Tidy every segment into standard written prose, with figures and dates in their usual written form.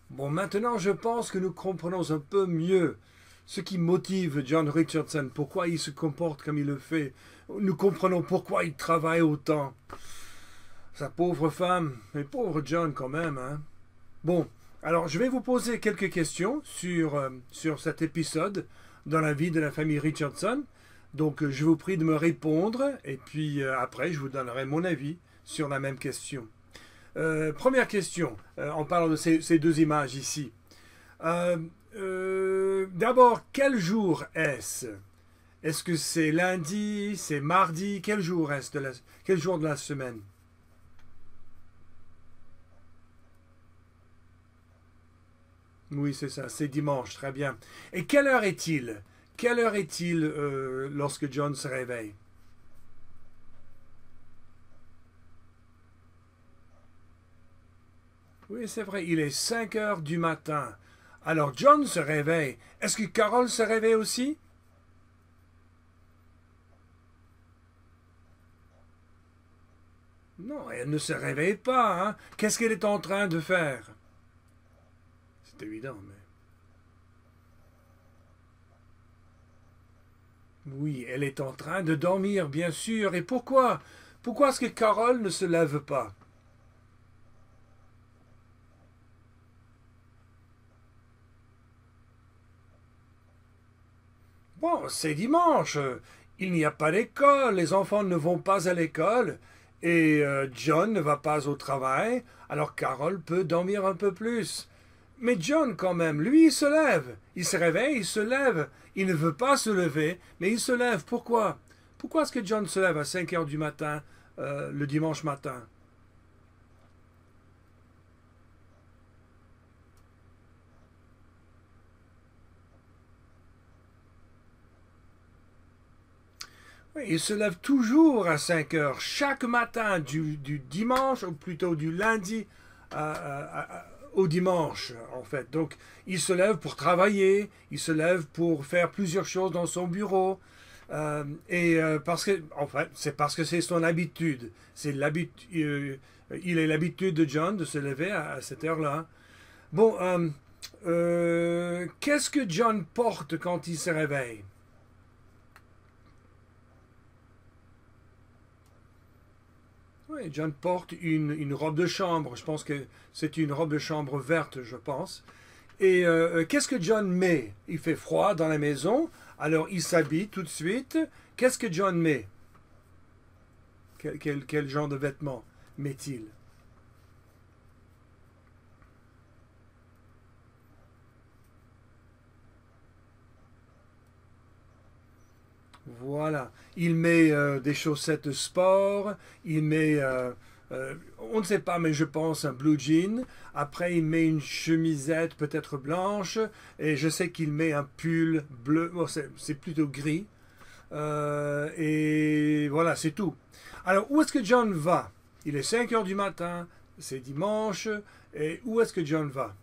Bon, maintenant, je pense que nous comprenons un peu mieux ce qui motive John Richardson, pourquoi il se comporte comme il le fait. Nous comprenons pourquoi il travaille autant. Sa pauvre femme, mais pauvre John quand même, hein. Bon, alors je vais vous poser quelques questions sur cet épisode dans la vie de la famille Richardson. Donc je vous prie de me répondre et puis après je vous donnerai mon avis sur la même question. Première question, en parlant de ces deux images ici. Euh, D'abord, quel jour est-ce? Est-ce que c'est lundi, c'est mardi? Quel jour est-ce quel jour de la semaine? Oui, c'est ça, c'est dimanche, très bien. Et quelle heure est-il? Quelle heure est-il lorsque John se réveille? Oui, c'est vrai, il est 5 heures du matin. Alors John se réveille. Est-ce que Carole se réveille aussi? Non, elle ne se réveille pas, hein. Qu'est-ce qu'elle est en train de faire? C'est évident, mais... Oui, elle est en train de dormir, bien sûr. Et pourquoi? Pourquoi est-ce que Carole ne se lève pas? Bon, c'est dimanche. Il n'y a pas d'école. Les enfants ne vont pas à l'école. Et John ne va pas au travail. Alors Carole peut dormir un peu plus. Mais John, quand même, lui, il se lève. Il se réveille, il se lève. Il ne veut pas se lever, mais il se lève. Pourquoi? Pourquoi est-ce que John se lève à 5 heures du matin, le dimanche matin? Oui, il se lève toujours à 5 heures, chaque matin du dimanche, ou plutôt du lundi au dimanche, en fait. Donc, il se lève pour travailler, il se lève pour faire plusieurs choses dans son bureau. Parce que, en fait, c'est parce que c'est son habitude. C'est l'habitude, il est l'habitude de John de se lever à cette heure-là. Bon, qu'est-ce que John porte quand il se réveille? Oui, John porte une robe de chambre. Je pense que c'est une robe de chambre verte, je pense. Et qu'est-ce que John met? Il fait froid dans la maison, alors il s'habille tout de suite. Qu'est-ce que John met? Quel genre de vêtements met-il? Voilà. Il met des chaussettes de sport, il met, on ne sait pas, mais je pense un blue jean. Après, il met une chemisette peut-être blanche, et je sais qu'il met un pull bleu, bon, c'est plutôt gris. Et voilà, c'est tout. Alors, où est-ce que John va? Il est 5 heures du matin, c'est dimanche, et où est-ce que John va?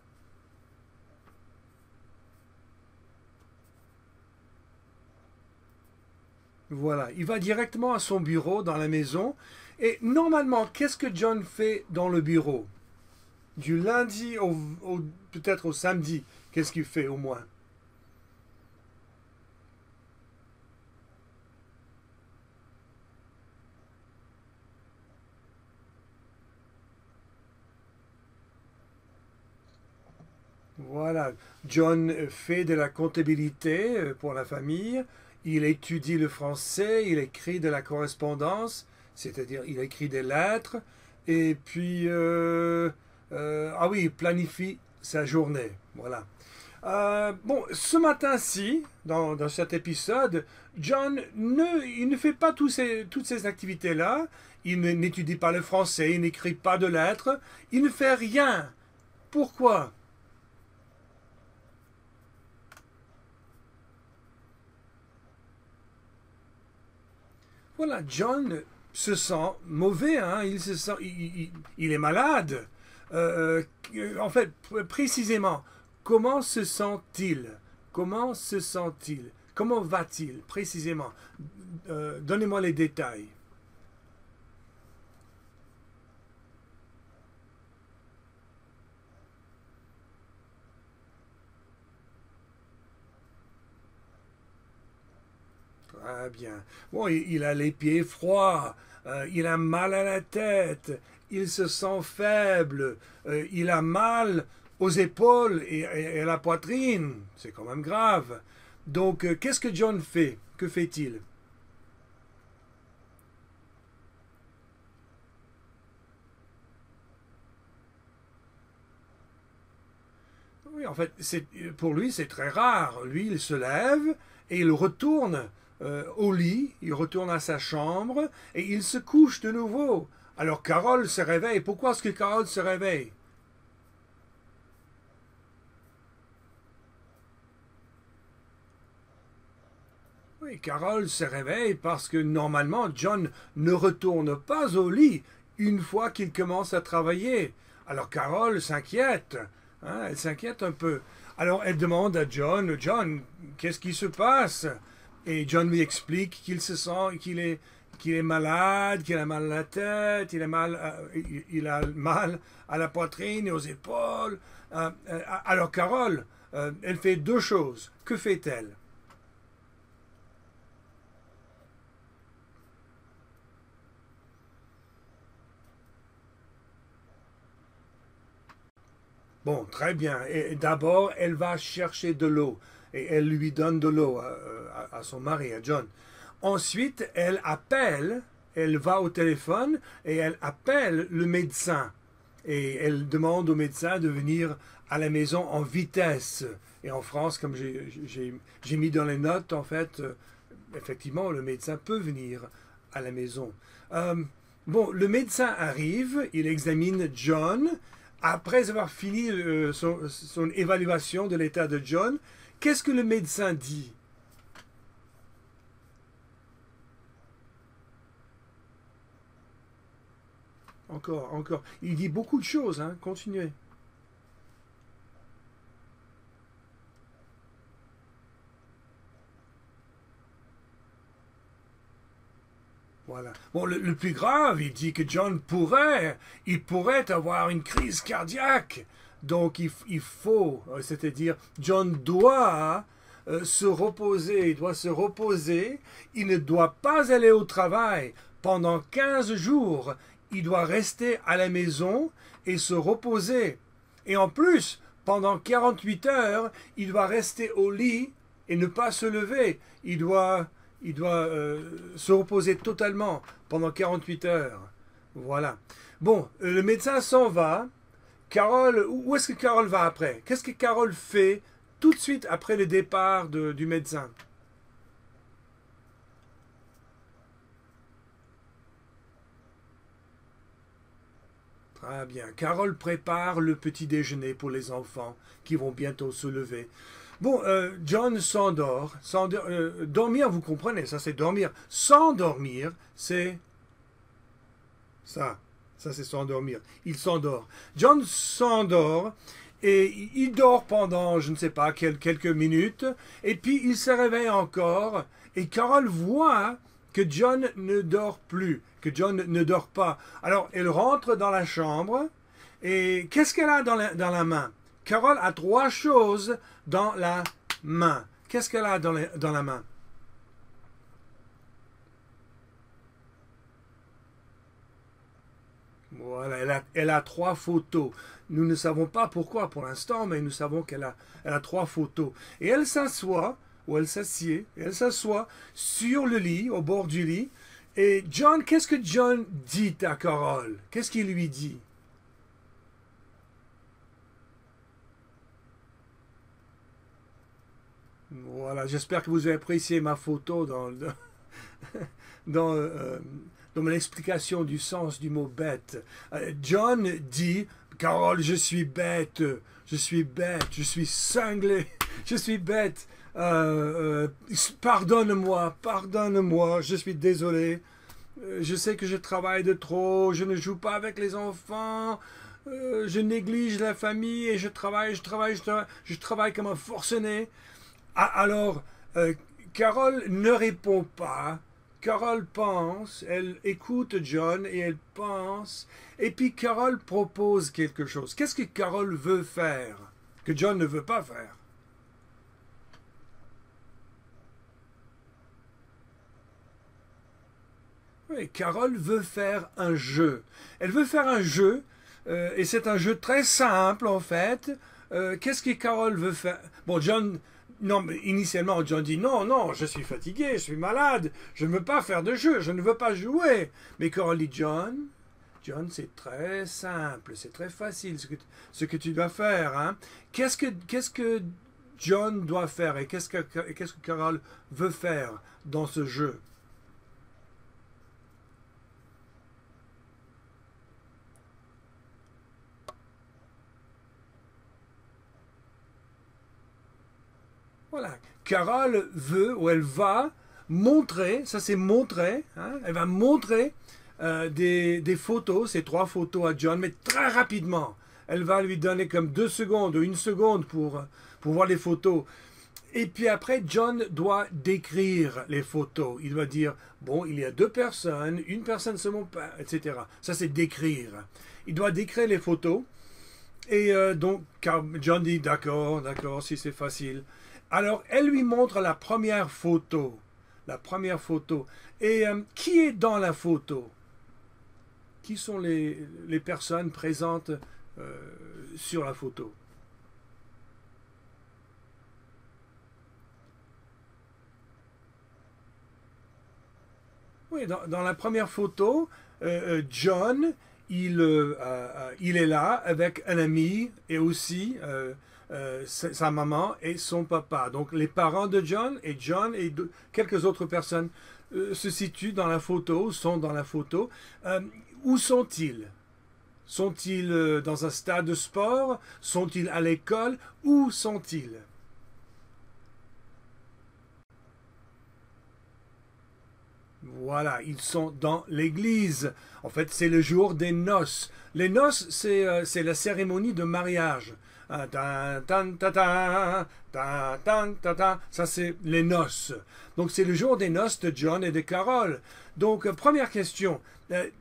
Voilà, il va directement à son bureau dans la maison. Et normalement, qu'est-ce que John fait dans le bureau? Du lundi peut-être au samedi, qu'est-ce qu'il fait au moins? Voilà, John fait de la comptabilité pour la famille, il étudie le français, il écrit de la correspondance, c'est-à-dire il écrit des lettres, et puis, ah oui, il planifie sa journée. Voilà. Bon, ce matin-ci, dans cet épisode, John il ne fait pas toutes ces activités-là. Il n'étudie pas le français, il n'écrit pas de lettres, il ne fait rien. Pourquoi? Voilà, John se sent mauvais, hein, il se sent, il est malade. En fait, précisément, comment se sent-il? Comment se sent-il? Comment va-t-il précisément? Donnez-moi les détails. Très bien. Bon, il a les pieds froids, il a mal à la tête, il se sent faible, il a mal aux épaules et à la poitrine. C'est quand même grave. Donc, qu'est-ce que John fait? Que fait-il? Oui, en fait, pour lui, c'est très rare. Lui, il se lève et il retourne au lit, il retourne à sa chambre et il se couche de nouveau. Alors Carole se réveille. Pourquoi est-ce que Carole se réveille? Oui, Carole se réveille parce que normalement, John ne retourne pas au lit une fois qu'il commence à travailler. Alors Carole s'inquiète, hein, elle s'inquiète un peu. Alors elle demande à John, John, qu'est-ce qui se passe? Et John lui explique qu'il se sent, qu'il est malade, qu'il a mal à la tête, il a mal à la poitrine et aux épaules. Alors Carole, elle fait deux choses. Que fait-elle? Bon, très bien. Et d'abord, elle va chercher de l'eau et elle lui donne de l'eau à son mari, à John. Ensuite, elle va au téléphone et elle appelle le médecin. Et elle demande au médecin de venir à la maison en vitesse. Et en France, comme j'ai mis dans les notes, en fait, effectivement, le médecin peut venir à la maison. Euh, bon, le médecin arrive, il examine John. Après avoir fini son évaluation de l'état de John, qu'est-ce que le médecin dit? Encore, encore. Il dit beaucoup de choses, hein. Continuez. Voilà. Bon, le plus grave, il dit que John il pourrait avoir une crise cardiaque. Donc il faut, c'est-à-dire John doit se reposer, il doit se reposer, il ne doit pas aller au travail pendant 15 jours, il doit rester à la maison et se reposer. Et en plus, pendant 48 heures, il doit rester au lit et ne pas se lever. Il doit se reposer totalement pendant 48 heures. Voilà. Bon, le médecin s'en va. Carole, où est-ce que Carole va après? Qu'est-ce que Carole fait tout de suite après le départ du médecin? Très bien. Carole prépare le petit déjeuner pour les enfants qui vont bientôt se lever. Bon, John s'endort. Dormir, vous comprenez, ça c'est dormir. S'endormir, c'est ça. Ça c'est s'endormir. Il s'endort. John s'endort et il dort pendant, je ne sais pas, quelques minutes. Et puis il se réveille encore. Et Carole voit que John ne dort plus, que John ne dort pas. Alors elle rentre dans la chambre. Et qu'est-ce qu'elle a dans la main? Carole a trois choses dans la main. Qu'est-ce qu'elle a dans la main? Voilà, elle a trois photos. Nous ne savons pas pourquoi pour l'instant, mais nous savons elle a trois photos. Et elle s'assoit, ou elle s'assoit sur le lit, au bord du lit. Et John, qu'est-ce que John dit à Carole? Qu'est-ce qu'il lui dit? Voilà, j'espère que vous avez apprécié ma photo dans, dans mon explication du sens du mot bête. John dit, Carole, je suis cinglé, je suis bête. Pardonne-moi, pardonne-moi, je suis désolé. Je sais que je travaille de trop, je ne joue pas avec les enfants, je néglige la famille et je travaille comme un forcené. Alors, Carole ne répond pas. Carole pense, elle écoute John et elle pense. Et puis Carole propose quelque chose. Qu'est-ce que Carole veut faire que John ne veut pas faire? Oui, Carole veut faire un jeu. Elle veut faire un jeu, et c'est un jeu très simple en fait. Qu'est-ce que Carole veut faire? Bon, John, non, mais initialement, John dit non, non, je suis fatigué, je suis malade, je ne veux pas faire de jeu, je ne veux pas jouer. Mais Carole dit John, c'est très simple, c'est très facile ce que tu dois faire. Hein. Qu'est-ce que John doit faire et qu'est-ce que Carole veut faire dans ce jeu? Voilà. Carole veut ou elle va montrer, ça c'est montrer, hein, elle va montrer des photos, ces 3 photos à John, mais très rapidement. Elle va lui donner comme 2 secondes ou 1 seconde pour voir les photos. Et puis après, John doit décrire les photos. Il doit dire, bon, il y a 2 personnes, une personne c'est mon père, etc. Ça c'est décrire. Il doit décrire les photos. Et donc, John dit, d'accord, d'accord, si c'est facile. Alors, elle lui montre la première photo. La première photo. Et qui est dans la photo? Qui sont les personnes présentes sur la photo? Oui, dans la première photo, John, il est là avec un ami et aussi sa maman et son papa. Donc les parents de John et quelques autres personnes se situent dans la photo, sont dans la photo. Où sont-ils? Sont-ils dans un stade de sport? Sont-ils à l'école? Où sont-ils? Voilà, ils sont dans l'église. En fait, c'est le jour des noces. Les noces, c'est la cérémonie de mariage. Ça, c'est les noces. Donc, c'est le jour des noces de John et de Carole. Donc, première question.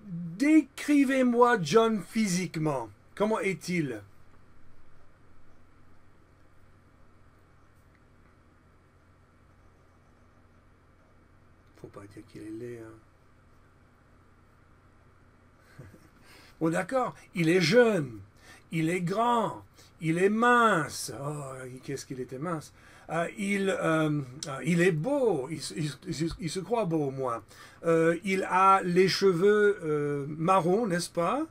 Décrivez-moi John physiquement. Comment est-il? Faut pas dire qu'il est laid. Hein. Bon, d'accord, il est jeune, il est grand, il est mince. Oh, qu'est-ce qu'il était mince. Il est beau, il se croit beau au moins. Il a les cheveux marrons, n'est-ce pas?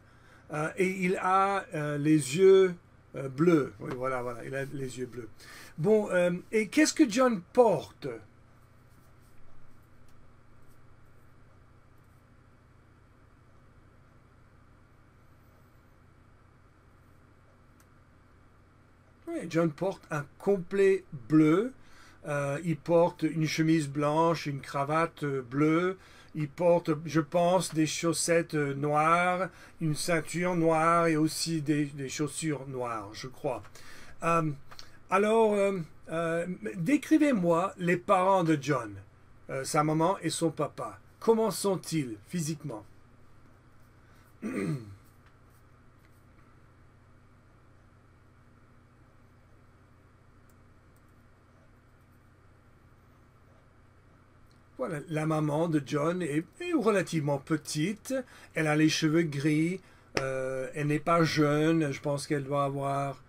Et il a les yeux bleus. Oui, voilà, voilà, il a les yeux bleus. Bon, et qu'est-ce que John porte? Oui, John porte un complet bleu. Il porte une chemise blanche, une cravate bleue. Il porte, je pense, des chaussettes noires, une ceinture noire et aussi des chaussures noires, je crois. Euh, alors, décrivez-moi les parents de John, sa maman et son papa. Comment sont-ils physiquement? Voilà, la maman de John est relativement petite. Elle a les cheveux gris. Elle n'est pas jeune. Je pense qu'elle doit avoir,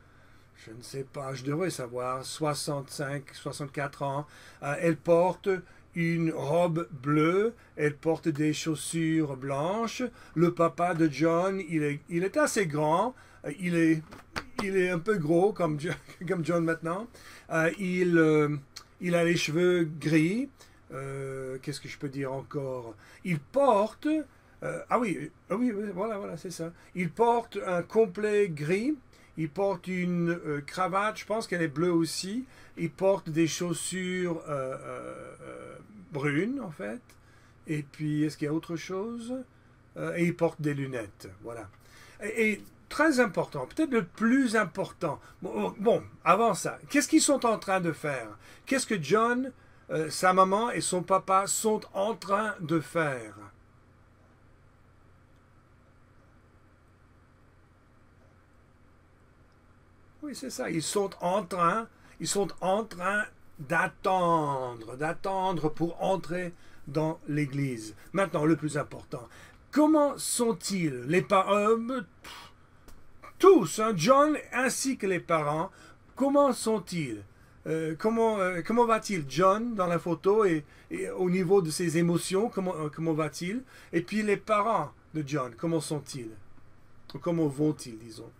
je ne sais pas, je devrais savoir, 65, 64 ans. Elle porte une robe bleue. Elle porte des chaussures blanches. Le papa de John, il est assez grand. Il est un peu gros comme, comme John maintenant. Il a les cheveux gris. Qu'est-ce que je peux dire encore? Il porte, oui, voilà, voilà, c'est ça. Il porte un complet gris. Il porte une cravate, je pense qu'elle est bleue aussi. Il porte des chaussures brunes, en fait. Et puis, est-ce qu'il y a autre chose? Et il porte des lunettes, voilà. Et très important, peut-être le plus important. Bon, avant ça, qu'est-ce qu'ils sont en train de faire? Qu'est-ce que John sa maman et son papa sont en train de faire? Oui, c'est ça. Ils sont en train d'attendre pour entrer dans l'Église. Maintenant, le plus important, comment sont-ils, les parents, tous, hein, John ainsi que les parents, comment sont-ils? Comment va-t-il, John, dans la photo et au niveau de ses émotions, comment va-t-il? Et puis les parents de John, comment sont-ils? Comment vont-ils, disons?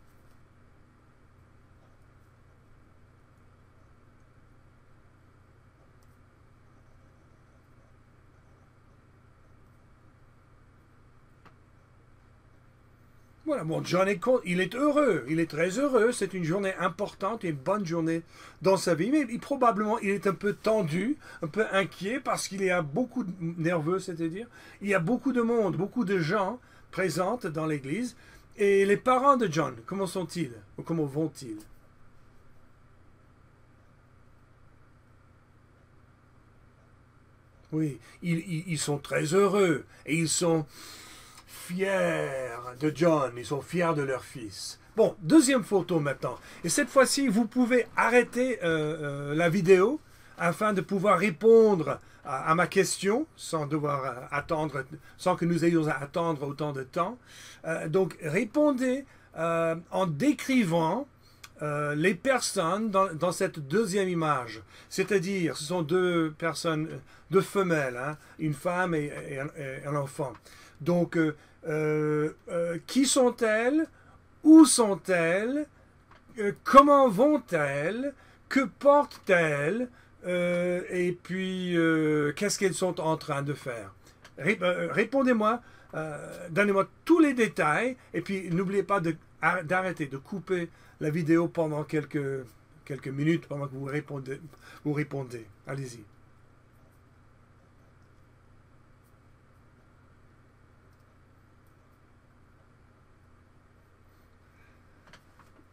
Voilà, bon, John il est heureux, il est très heureux, c'est une journée importante, une bonne journée dans sa vie, mais probablement il est un peu tendu, un peu inquiet parce qu'il y a beaucoup de nerveux, c'est-à-dire, il y a beaucoup de monde, beaucoup de gens présents dans l'église, et les parents de John, comment sont-ils, ou comment vont-ils? Oui, ils sont très heureux, et ils sont fiers de John, ils sont fiers de leur fils. Bon, deuxième photo maintenant. Et cette fois-ci, vous pouvez arrêter la vidéo afin de pouvoir répondre à ma question sans devoir attendre, sans que nous ayons à attendre autant de temps. Donc, répondez en décrivant les personnes dans cette deuxième image. C'est-à-dire, ce sont deux personnes, deux femelles, hein, une femme et un enfant. Donc, qui sont-elles? Où sont-elles? Comment vont-elles? Que portent-elles? Et puis, qu'est-ce qu'elles sont en train de faire? Répondez-moi, donnez-moi tous les détails, et puis n'oubliez pas d'arrêter, de couper la vidéo pendant quelques minutes, pendant que vous répondez. Allez-y.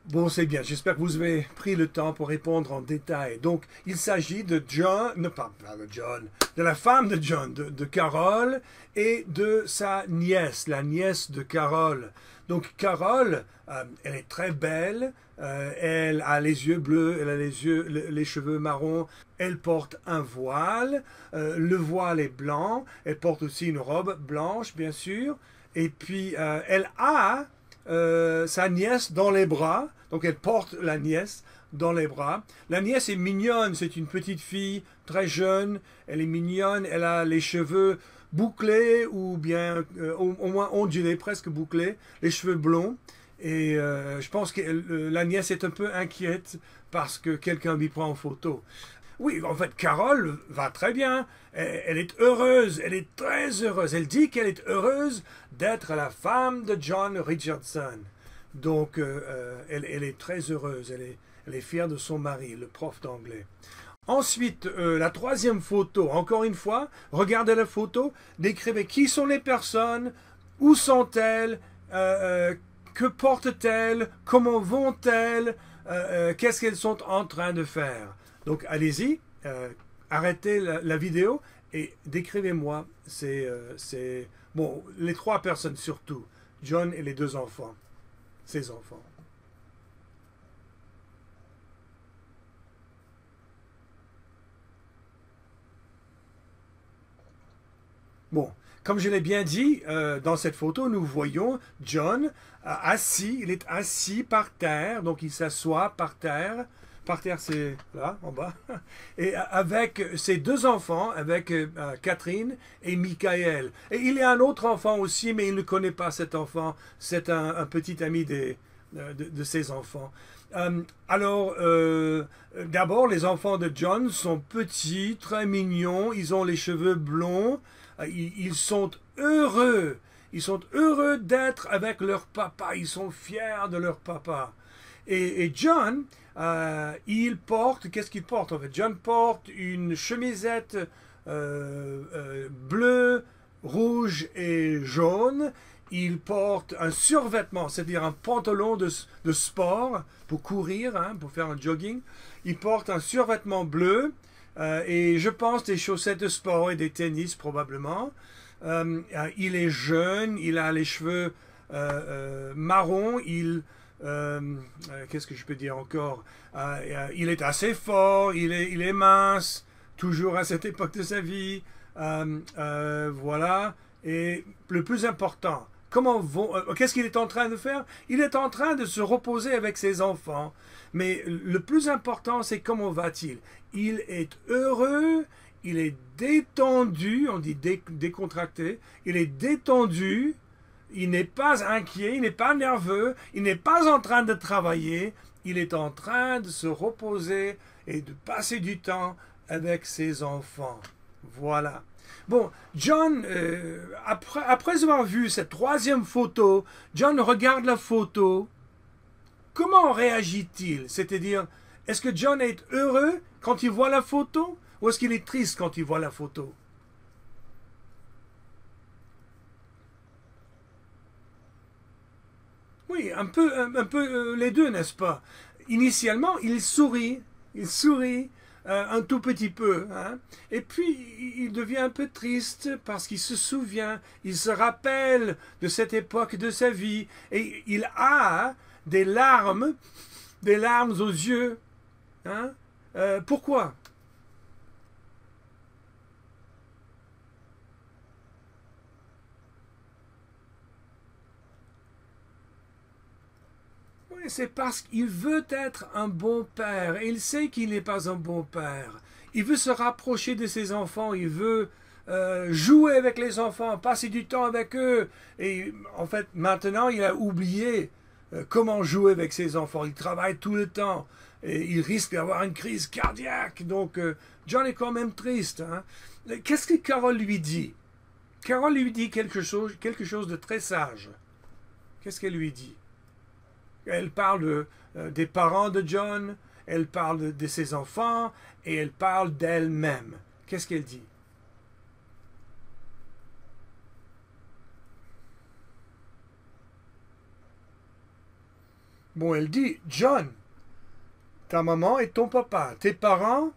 Bon, c'est bien. J'espère que vous avez pris le temps pour répondre en détail. Donc, il s'agit de John, non pas de John, de la femme de John, de Carole, et de sa nièce, la nièce de Carole. Donc, Carole, elle est très belle. Elle a les yeux bleus, elle a les cheveux marrons. Elle porte un voile. Le voile est blanc. Elle porte aussi une robe blanche, bien sûr. Et puis, elle a sa nièce dans les bras, donc elle porte la nièce dans les bras. La nièce est mignonne, c'est une petite fille très jeune, elle est mignonne, elle a les cheveux bouclés ou bien au moins ondulés, presque bouclés, les cheveux blonds. Et je pense que la nièce est un peu inquiète parce que quelqu'un lui prend en photo. Oui, en fait, Carole va très bien. Elle est heureuse, elle est très heureuse. Elle dit qu'elle est heureuse d'être la femme de John Richardson. Donc, elle est très heureuse. Elle est fière de son mari, le prof d'anglais. Ensuite, la troisième photo. Encore une fois, regardez la photo. Décrivez qui sont les personnes, où sont-elles, que portent-elles, comment vont-elles, qu'est-ce qu'elles sont en train de faire. Donc, allez-y, arrêtez la vidéo et décrivez-moi bon, les trois personnes surtout, John et les deux enfants, ses enfants. Bon, comme je l'ai bien dit, dans cette photo, nous voyons John assis, il est assis par terre, donc il s'assoit par terre. Par terre, c'est là, en bas. Et avec ses deux enfants, avec Catherine et Michael. Et il y a un autre enfant aussi, mais il ne connaît pas cet enfant. C'est un petit ami de ses enfants. Alors, d'abord, les enfants de John sont petits, très mignons. Ils ont les cheveux blonds. Ils sont heureux. Ils sont heureux d'être avec leur papa. Ils sont fiers de leur papa. Et John, il porte, qu'est-ce qu'il porte en fait? John porte une chemisette bleue, rouge et jaune. Il porte un survêtement, c'est-à-dire un pantalon de sport pour courir, hein, pour faire un jogging. Il porte un survêtement bleu et je pense des chaussettes de sport et des tennis probablement. Il est jeune, il a les cheveux marrons, qu'est-ce que je peux dire encore? Il est assez fort, il est mince, toujours à cette époque de sa vie. Voilà. Et le plus important, qu'est-ce qu'il est en train de faire? Il est en train de se reposer avec ses enfants. Mais le plus important, c'est comment va-t-il? Il est heureux, il est détendu, on dit décontracté, il est détendu, il n'est pas inquiet, il n'est pas nerveux, il n'est pas en train de travailler, il est en train de se reposer et de passer du temps avec ses enfants. Voilà. Bon, John, après avoir vu cette troisième photo, John regarde la photo. Comment réagit-il? C'est-à-dire, est-ce que John est heureux quand il voit la photo ou est-ce qu'il est triste quand il voit la photo? Oui, un peu les deux, n'est-ce pas? Initialement, il sourit un tout petit peu, hein? Et puis il devient un peu triste parce qu'il se souvient, il se rappelle de cette époque de sa vie et il a des larmes aux yeux, hein? Pourquoi? Oui, c'est parce qu'il veut être un bon père et il sait qu'il n'est pas un bon père. Il veut se rapprocher de ses enfants, il veut jouer avec les enfants, passer du temps avec eux. Et en fait, maintenant, il a oublié comment jouer avec ses enfants. Il travaille tout le temps et il risque d'avoir une crise cardiaque. Donc, John est quand même triste, hein. Qu'est-ce que Carole lui dit? Carole lui dit quelque chose de très sage. Qu'est-ce qu'elle lui dit? Elle parle des parents de John, elle parle de ses enfants et elle parle d'elle-même. Qu'est-ce qu'elle dit? Bon, elle dit, John, ta maman et ton papa, tes parents,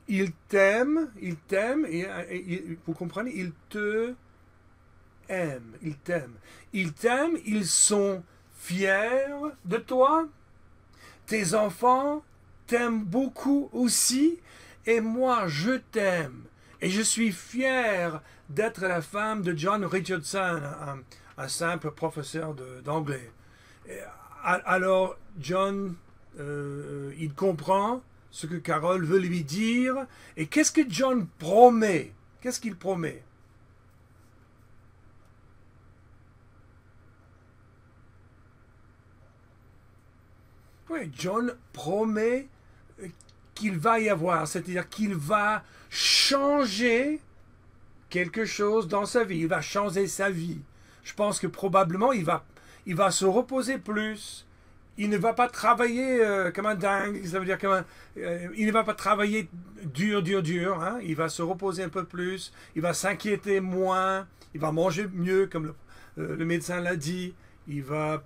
ils t'aiment, et vous comprenez, ils te aiment, ils t'aiment, ils sont fiers de toi, tes enfants t'aiment beaucoup aussi, et moi je t'aime, et je suis fier d'être la femme de John Richardson, un simple professeur d'anglais. Alors John, il comprend ce que Carole veut lui dire, et qu'est-ce que John promet? Qu'est-ce qu'il promet? Oui, John promet qu'il va y avoir, c'est-à-dire qu'il va changer quelque chose dans sa vie, il va changer sa vie. Je pense que probablement il va se reposer plus. Il ne va pas travailler comme un dingue, ça veut dire il ne va pas travailler dur, hein? Il va se reposer un peu plus, il va s'inquiéter moins, il va manger mieux, comme le médecin l'a dit, il va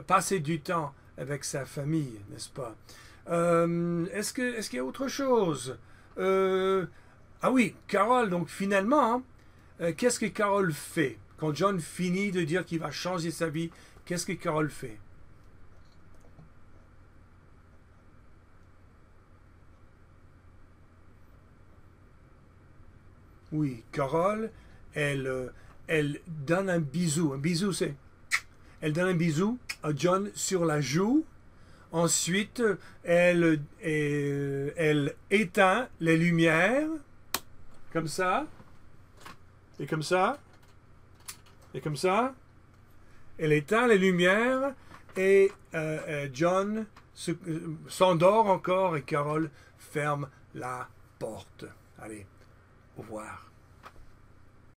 passer du temps avec sa famille, n'est-ce pas? Est-ce qu'il y a autre chose? Ah oui, Carole, donc finalement, qu'est-ce que Carole fait? Quand John finit de dire qu'il va changer sa vie, qu'est-ce que Carole fait? Oui, Carole, elle donne un bisou. Un bisou, c'est... Elle donne un bisou à John sur la joue. Ensuite, elle éteint les lumières, comme ça, et comme ça, et comme ça. Elle éteint les lumières et John s'endort encore et Carole ferme la porte. Allez, au revoir.